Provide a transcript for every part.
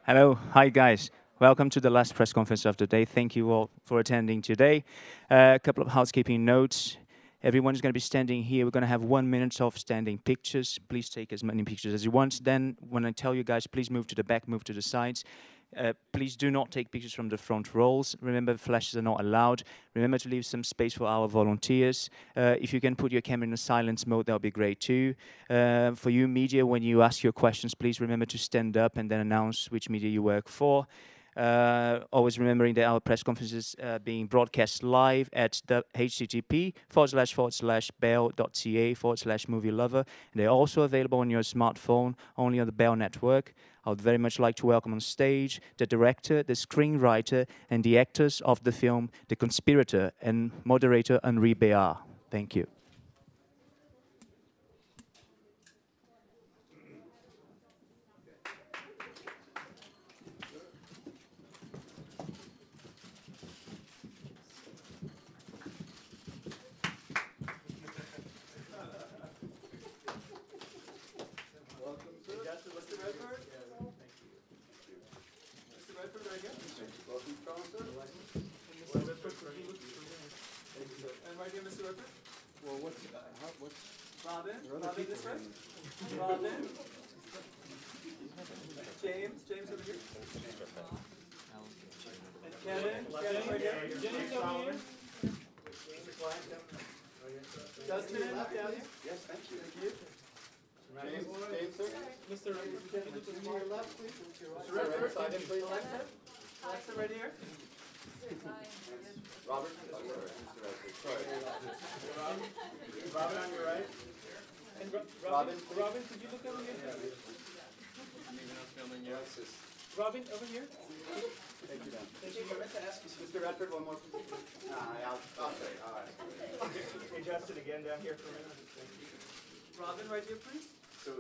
Hello, hi guys. Welcome to the last press conference of the day. Thank you all for attending today. A couple of housekeeping notes. Everyone's going to be standing here. We're going to have 1 minute of standing pictures. Please take as many pictures as you want. Then, when I tell you guys, please move to the back, move to the sides. Please do not take pictures from the front rows. Remember, flashes are not allowed. Remember to leave some space for our volunteers. If you can put your camera in a silence mode, that would be great too. For you media, when you ask your questions, please remember to stand up and then announce which media you work for. Always remembering that our press conferences being broadcast live at the http://bell.ca/movie lover. And they're also available on your smartphone, only on the Bell network. I would very much like to welcome on stage the director, the screenwriter, and the actors of the film The Conspirator, and moderator Henri Béard. Thank you. And right here, Mr. Redford. Well, what's Robin? Robin this way. Robin. James over here. And Kevin right here. Jenny's over here. Justin, down here. Yes, thank you. Thank you. James, sir. Mr. Redford, can you look to your left, please? Mr. Redford, Redford, side in, please. Alexa right here. Robert? Oh, sorry, Mr. Redford. Sorry. Robin on your right. And Robin, Robin, could you look over here? Robin, over here. Thank you, Dan. Thank you. I meant to ask you, Mr. Redford, one more. I'll say, all right. Hey, Justin, again down here for a minute. Robin, right here, please. So,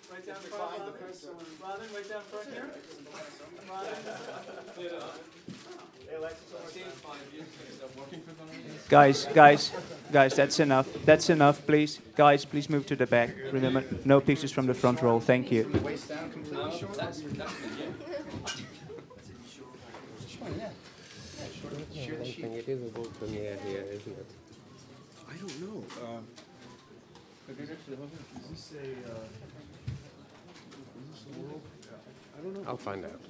Right down Mr. front, Klein, the Robin. person. Robin, right down front here. Robin. Hey, Alexis, one more time. Guys, that's enough. That's enough, please. Guys, please move to the back. Remember, no pictures from the front row. Thank you. Waist down, completely short. That's Sure, yeah. Share the sheet. it is a world premiere here, isn't it? I don't know. I'll find out.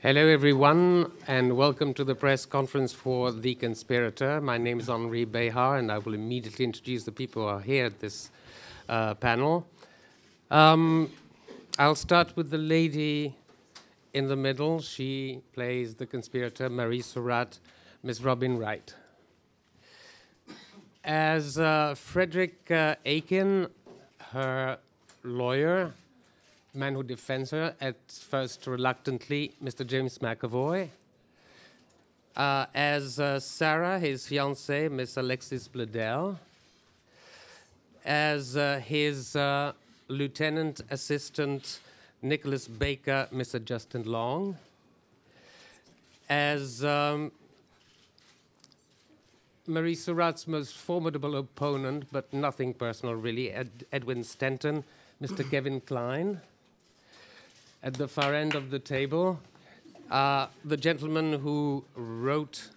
Hello everyone, and welcome to the press conference for The Conspirator. My name is Henri Béard, and I will immediately introduce the people who are here at this panel. I'll start with the lady in the middle. She plays the conspirator, Marie Surratt, Miss Robin Wright. As Frederick Aiken, her lawyer, man who defends her, at first reluctantly, Mr. James McAvoy. As Sarah, his fiancée, Miss Alexis Bledel. As his lieutenant assistant, Nicholas Baker, Mr. Justin Long. As Marie Surratt's most formidable opponent, but nothing personal really, Edwin Stanton, Mr. Kevin Kline. At the far end of the table, the gentleman who wrote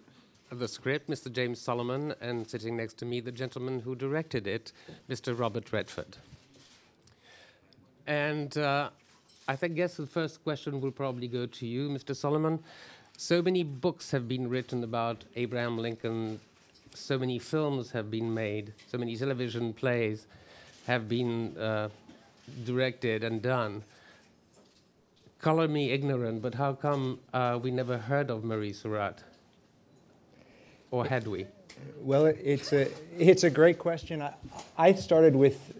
the script, Mr. James Solomon, and sitting next to me, the gentleman who directed it, Mr. Robert Redford. And I guess the first question will probably go to you, Mr. Solomon. So many books have been written about Abraham Lincoln, so many films have been made, so many television plays have been directed and done. Color me ignorant, but how come we never heard of Marie Surratt? Or had we? Well, it's a great question. I started with,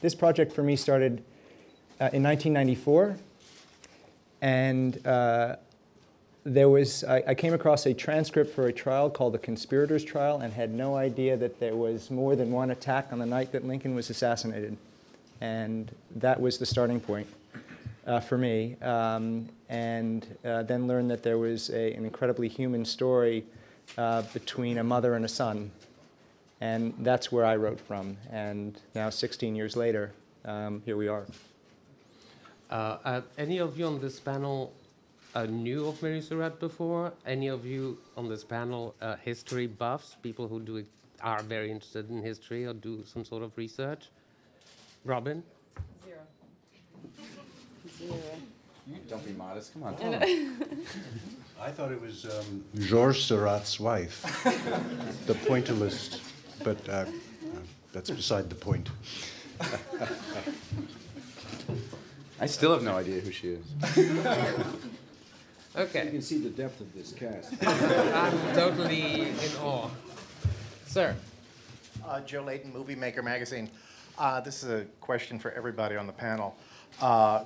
this project for me started in 1994. And I came across a transcript for a trial called the Conspirators Trial and had no idea that there was more than one attack on the night that Lincoln was assassinated. And that was the starting point for me. And then learned that there was an incredibly human story between a mother and a son. And that's where I wrote from. And now, 16 years later, here we are. Any of you on this panel knew of Mary Surratt before? Any of you on this panel history buffs, people who are very interested in history or do some sort of research? Robin? Zero. Don't be modest. Come on. I thought it was Georges Seurat's wife, the pointillist, but that's beside the point. I still have no idea who she is. Okay. You can see the depth of this cast. I'm totally in awe. Sir? Joe Layton, Movie Maker Magazine. This is a question for everybody on the panel.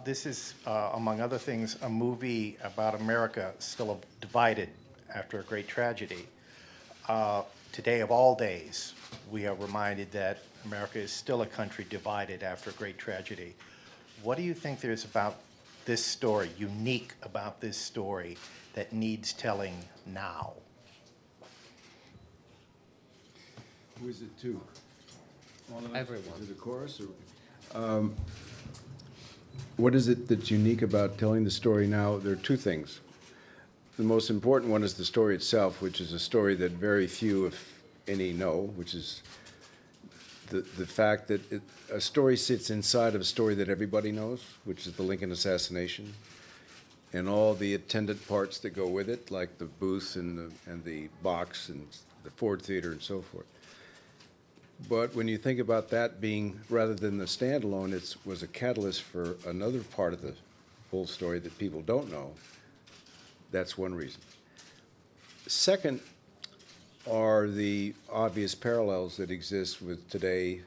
This is, among other things, a movie about America still divided after a great tragedy. Today, of all days, we are reminded that America is still a country divided after a great tragedy. What do you think there is about this story, unique about this story, that needs telling now? Who is it to? Everyone. To the chorus? Or? What is it that's unique about telling the story now? There are two things. The most important one is the story itself, which is a story that very few, if any, know, which is the fact that a story sits inside of a story that everybody knows, which is the Lincoln assassination, and all the attendant parts that go with it, like the booth and the box and the Ford Theater and so forth. But when you think about that being, rather than the standalone, it was a catalyst for another part of the whole story that people don't know. That's one reason. Second are the obvious parallels that exist with today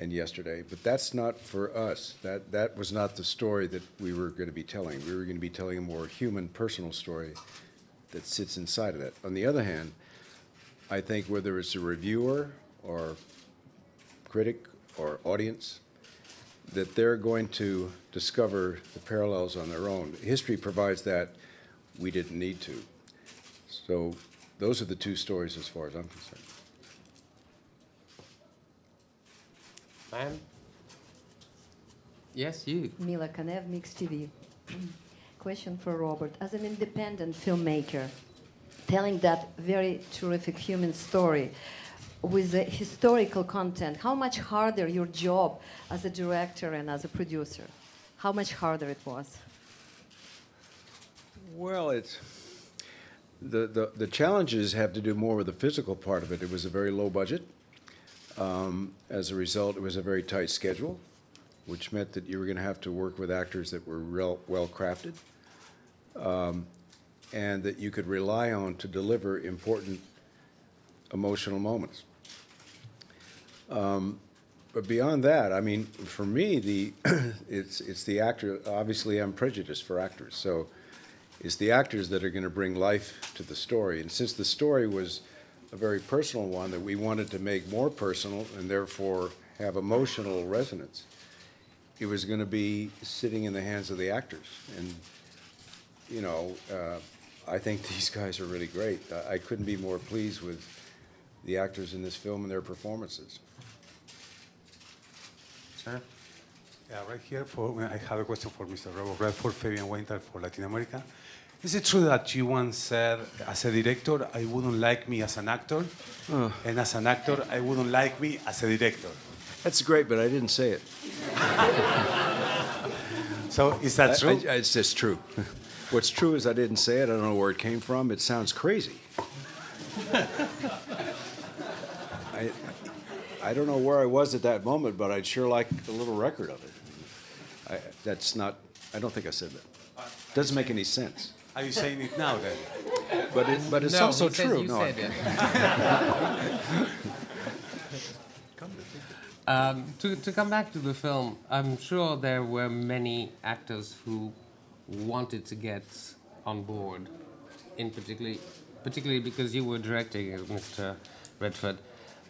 and yesterday, but that's not for us. That was not the story that we were going to be telling. We were going to be telling a more human, personal story that sits inside of that. On the other hand, I think whether it's a reviewer or critic or audience, that they're going to discover the parallels on their own. History provides that. We didn't need to. So those are the two stories as far as I'm concerned. Ma'am? Yes, you. Mila Kanev, Mix TV. Question for Robert. As an independent filmmaker, telling that very terrific human story with the historical content, how much harder your job as a director and as a producer? How much harder it was? Well, it's the challenges have to do more with the physical part of it. It was a very low budget. As a result, it was a very tight schedule, which meant that you were going to have to work with actors that were well crafted, and that you could rely on to deliver important emotional moments. But beyond that, I mean, for me, it's the actor. Obviously, I'm prejudiced for actors, so it's the actors that are going to bring life to the story. And since the story was a very personal one that we wanted to make more personal and therefore have emotional resonance, it was going to be sitting in the hands of the actors. And, you know, I think these guys are really great. I couldn't be more pleased with the actors in this film and their performances. Sir? Yeah, right here. I have a question for Mr. Robert Redford, Fabian Weinthal for Latin America. Is it true that you once said, as a director, I wouldn't like me as an actor, and as an actor, I wouldn't like me as a director? That's great, but I didn't say it. So is that true? It's just true. What's true is I didn't say it. I don't know where it came from. It sounds crazy. I don't know where I was at that moment, but I'd sure like a little record of it. I don't think I said that. Doesn't make any sense. Are you saying it now then? But it's No, also he says true. you No, said it. To come back to the film, I'm sure there were many actors who wanted to get on board, particularly because you were directing it, Mr. Redford.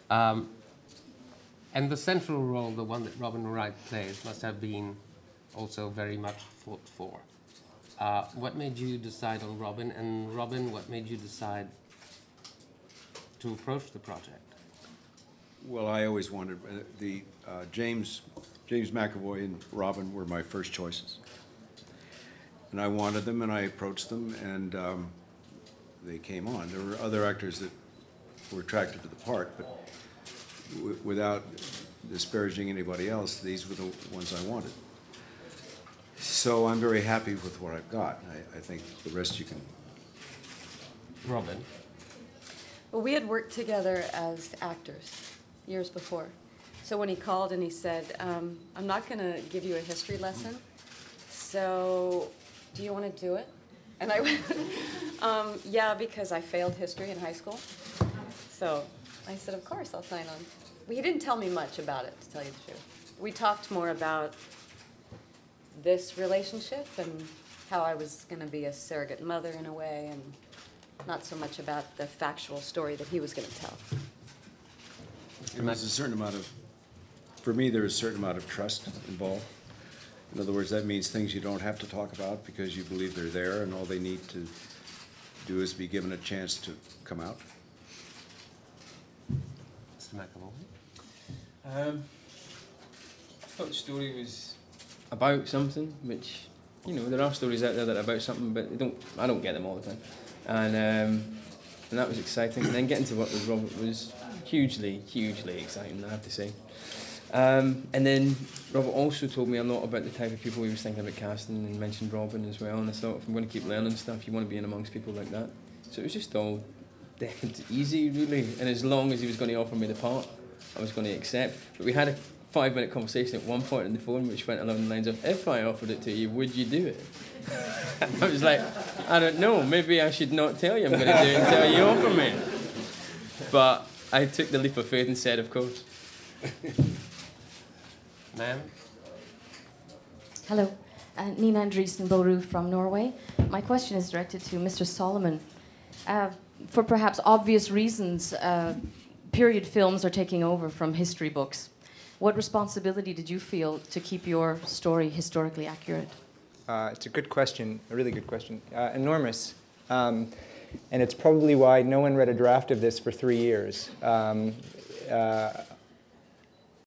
And the central role, the one that Robin Wright plays, must have been also very much fought for. What made you decide on Robin? And Robin, what made you decide to approach the project? Well, I always wanted James McAvoy and Robin were my first choices, and I wanted them, and I approached them, and they came on. There were other actors that were attracted to the part, but without disparaging anybody else, these were the ones I wanted. So I'm very happy with what I've got. I think the rest you can. Robin. Well, we had worked together as actors years before. So when he called and he said, I'm not going to give you a history lesson, so do you want to do it? And I went, yeah, because I failed history in high school. So I said, of course, I'll sign on. But he didn't tell me much about it, to tell you the truth. We talked more about this relationship and how I was going to be a surrogate mother in a way, and not so much about the factual story that he was going to tell. And there's a certain amount of, for me, there is a certain amount of trust involved. In other words, that means things you don't have to talk about because you believe they're there, and all they need to do is be given a chance to come out. Mr. McAvoy. I thought the story was about something, which, you know, there are stories out there that are about something, but I don't get them all the time. And that was exciting. And then getting to work with Robert was hugely, hugely exciting, I have to say. And then Robert also told me a lot about the type of people he was thinking about casting, and mentioned Robin as well. And I thought, if I'm going to keep learning stuff, you want to be in amongst people like that. So it was just all dead easy, really. And as long as he was going to offer me the part, I was going to accept. But we had a 5-minute conversation at one point on the phone, which went along the lines of, if I offered it to you, would you do it? I was like, I don't know, maybe I should not tell you I'm going to do it until you offer me. But I took the leap of faith and said, of course. Ma'am? Hello, Nina Andreessen Boru from Norway. My question is directed to Mr. Solomon. For perhaps obvious reasons, period films are taking over from history books. What responsibility did you feel to keep your story historically accurate? It's a good question, a really good question. Enormous. And it's probably why no one read a draft of this for 3 years.